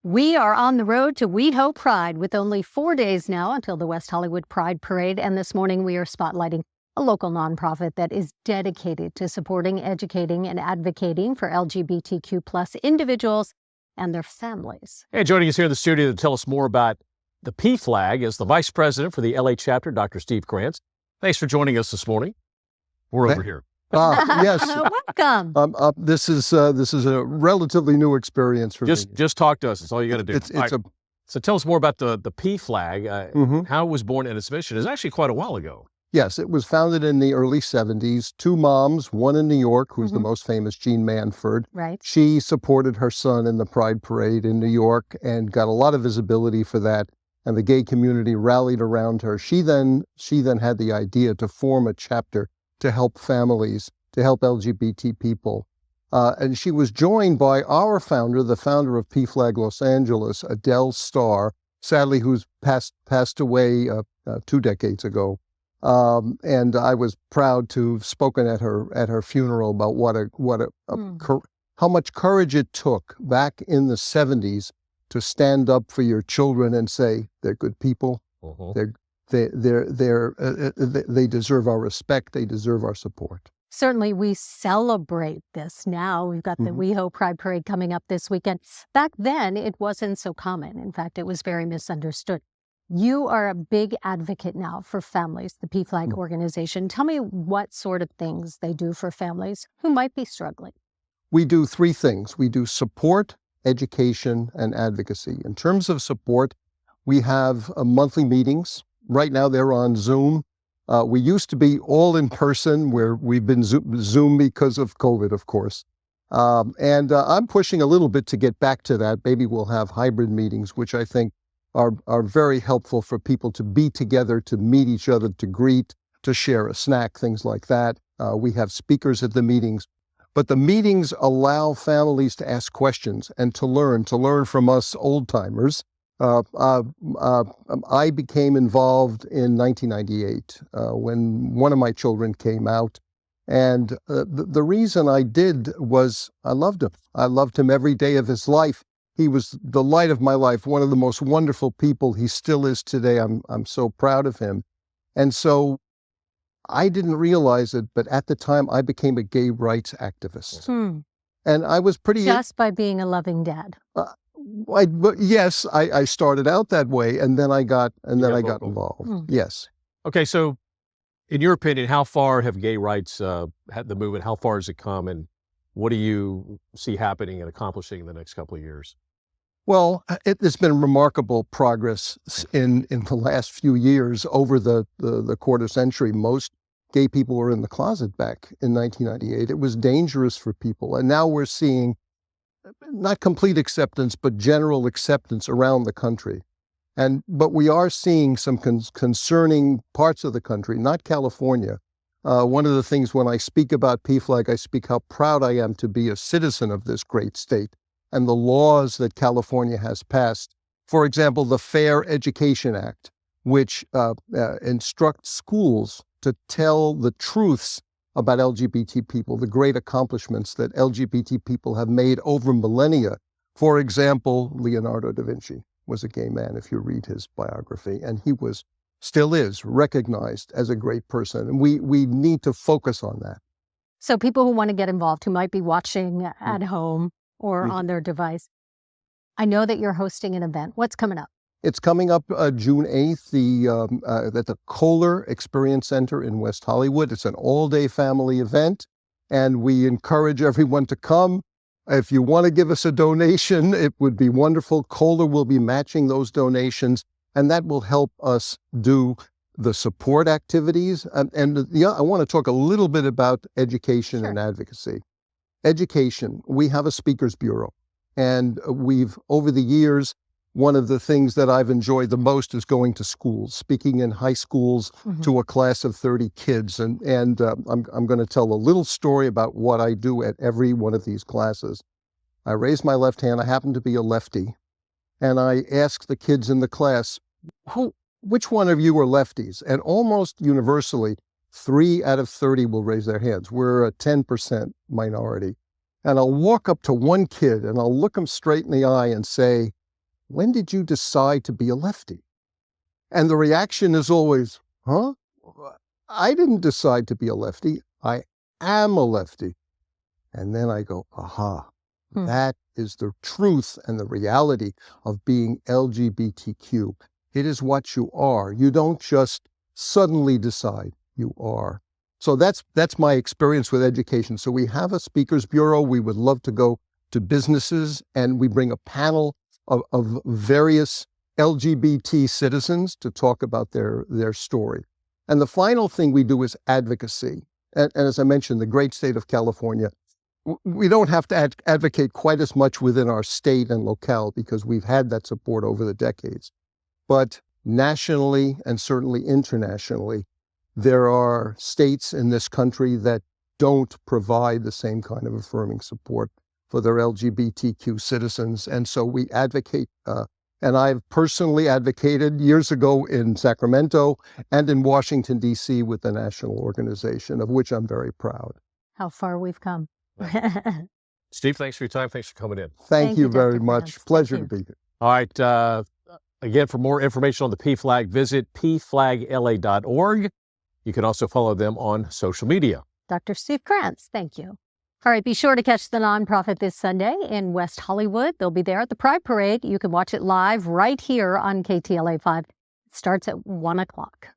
We are on the road to We Hope Pride with only 4 days now until the West Hollywood Pride Parade. And this morning we are spotlighting a local nonprofit that is dedicated to supporting, educating, and advocating for LGBTQ plus individuals and their families. And joining us here in the studio to tell us more about the PFLAG is the Vice President for the LA chapter, Dr. Steve Krantz. Thanks for joining us this morning. We're over here. Yes. Welcome. This is a relatively new experience for me. Just talk to us. That's all you got to do. So tell us more about the PFLAG, how it was born and its mission. It's actually quite a while ago. Yes, it was founded in the early 70s. Two moms, one in New York, who's the most famous, Jean Manford. Right. She supported her son in the Pride Parade in New York and got a lot of visibility for that. And the gay community rallied around her. She then had the idea to form a chapter to help families, to help LGBT people. And she was joined by our founder, the founder of PFLAG Los Angeles, Adele Starr, sadly who's passed away 2 decades ago. And I was proud to have spoken at her funeral about how much courage it took back in the 70s to stand up for your children and say they're good people. They deserve our respect. They deserve our support. Certainly, we celebrate this now. We've got the We Hope Pride Parade coming up this weekend. Back then, it wasn't so common. In fact, it was very misunderstood. You are a big advocate now for families, the PFLAG organization. Tell me what sort of things they do for families who might be struggling. We do 3 things. We do support, education, and advocacy. In terms of support, we have monthly meetings. Right now, they're on Zoom. We used to be all in person, where we've been Zoom because of COVID, of course. And I'm pushing a little bit to get back to that. Maybe we'll have hybrid meetings, which I think are very helpful for people to be together, to meet each other, to greet, to share a snack, things like that. We have speakers at the meetings. But the meetings allow families to ask questions and to learn from us old-timers. I became involved in 1998 when one of my children came out. And the reason I did was I loved him. I loved him every day of his life. He was the light of my life, one of the most wonderful people. He still is today. I'm so proud of him. And so I didn't realize it, but at the time I became a gay rights activist. And I was pretty... Just by being a loving dad. Yes, I started out that way, and then I got involved. Yes. Okay, so in your opinion, how far have gay rights had the movement? How far has it come, and what do you see happening and accomplishing in the next couple of years? Well, there's been remarkable progress in the last few years. Over the quarter century, most gay people were in the closet back in 1998. It was dangerous for people, and now we're seeing not complete acceptance, but general acceptance around the country. But we are seeing some concerning parts of the country, not California. One of the things when I speak about PFLAG, I speak how proud I am to be a citizen of this great state and the laws that California has passed. For example, the Fair Education Act, which instructs schools to tell the truths about LGBT people, the great accomplishments that LGBT people have made over millennia. For example, Leonardo da Vinci was a gay man, if you read his biography, and he still is recognized as a great person. And we need to focus on that. So people who want to get involved, who might be watching at home or on their device, I know that you're hosting an event. What's coming up? It's coming up June 8th at the Kohler Experience Center in West Hollywood. It's an all-day family event, and we encourage everyone to come. If you want to give us a donation, it would be wonderful. Kohler will be matching those donations, and that will help us do the support activities. I want to talk a little bit about education and advocacy. Education, we have a speakers bureau, and over the years, one of the things that I've enjoyed the most is going to schools, speaking in high schools to a class of 30 kids. And I'm going to tell a little story about what I do at every one of these classes. I raise my left hand. I happen to be a lefty. And I ask the kids in the class, which one of you are lefties? And almost universally, 3 out of 30 will raise their hands. We're a 10% minority. And I'll walk up to one kid and I'll look him straight in the eye and say, when did you decide to be a lefty? And the reaction is always, huh? I didn't decide to be a lefty. I am a lefty. And then I go, aha, that is the truth and the reality of being LGBTQ. It is what you are. You don't just suddenly decide, you are. So that's my experience with education. So we have a speakers bureau. We would love to go to businesses, and we bring a panel of various LGBT citizens to talk about their story. And the final thing we do is advocacy. And as I mentioned, the great state of California, we don't have to advocate quite as much within our state and locale because we've had that support over the decades. But nationally and certainly internationally, there are states in this country that don't provide the same kind of affirming support for their LGBTQ citizens. And so we advocate, and I've personally advocated years ago in Sacramento and in Washington, D.C. with the national organization, of which I'm very proud. How far we've come. Steve, thanks for your time. Thanks for coming in. Thank you very Dr. much. Krantz. Pleasure to Thank be here. All right. Again, for more information on the PFLAG, visit pflagla.org. You can also follow them on social media. Dr. Steve Krantz, thank you. All right, be sure to catch the nonprofit this Sunday in West Hollywood. They'll be there at the Pride Parade. You can watch it live right here on KTLA 5. It starts at 1 o'clock.